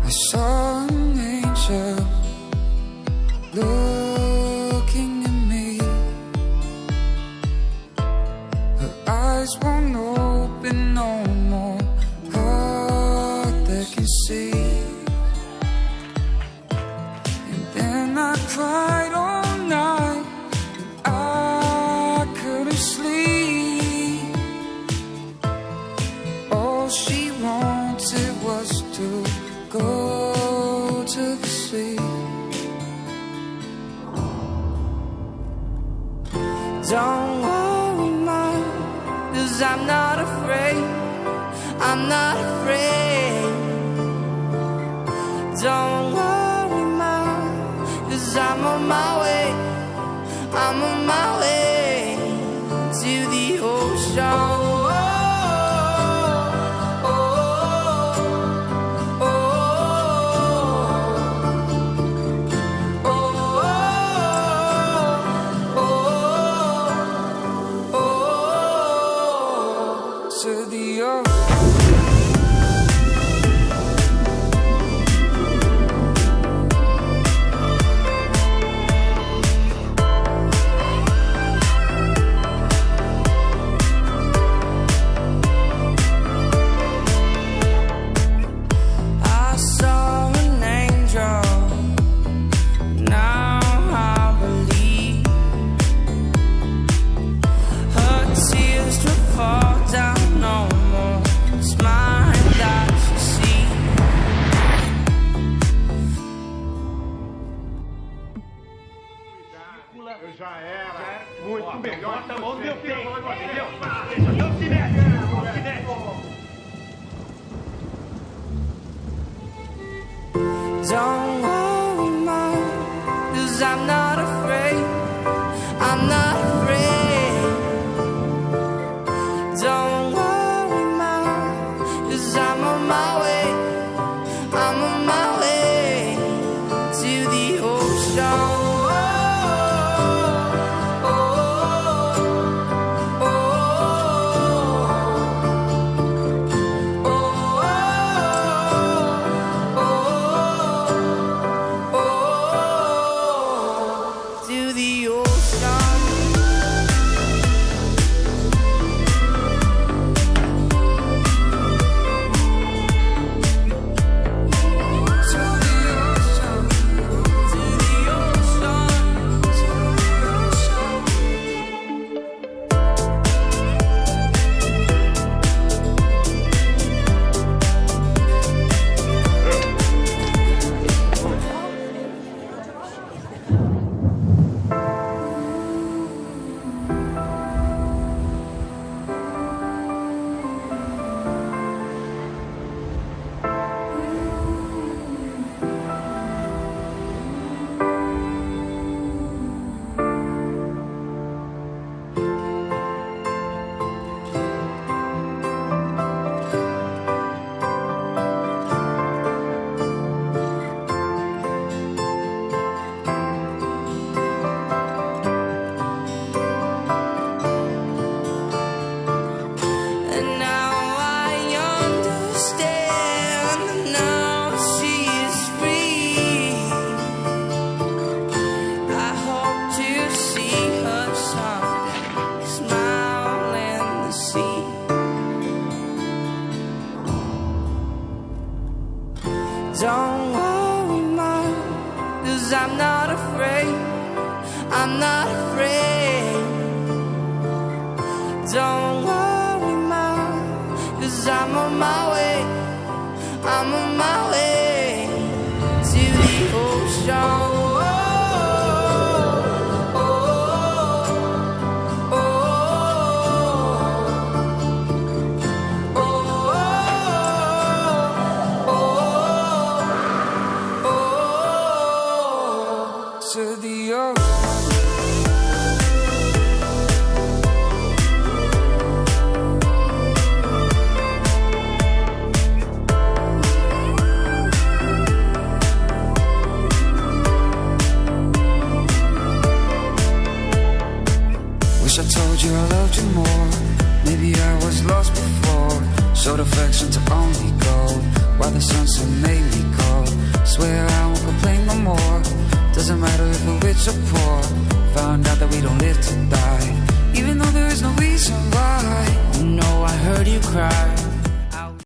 I saw an angel looking at me. Her eyes won't open no more, heart that can see. And then I cried all night, I couldn't sleep. All she wanted was to go to the sea. Don't worry, Mom, 'cause I'm not afraid. I'm not afraid. Don't worry, Mom, 'cause I'm on my way. I'm on my way to the ocean. Já era. Muito melhor. Bota a mão no meu peito, entendeu? Não se mexe, não se mexe. Don't worry, Mom, 'cause I'm not afraid. I'm not afraid. Don't worry, Mom, 'cause I'm on my way. I'm on my way to the ocean. Don't worry, Mom, 'cause I'm not afraid. I'm not afraid. Don't worry, Mom, 'cause I'm on my way. I'm on my way to the ocean. Wish I told you I loved you more. Maybe I was lost before. Showed affection to only gold, while the sunset made me cold. Swear I won't complain no more. Doesn't matter if we're rich or poor. Found out that we don't live to die, even though there is no reason why. You know I heard you cry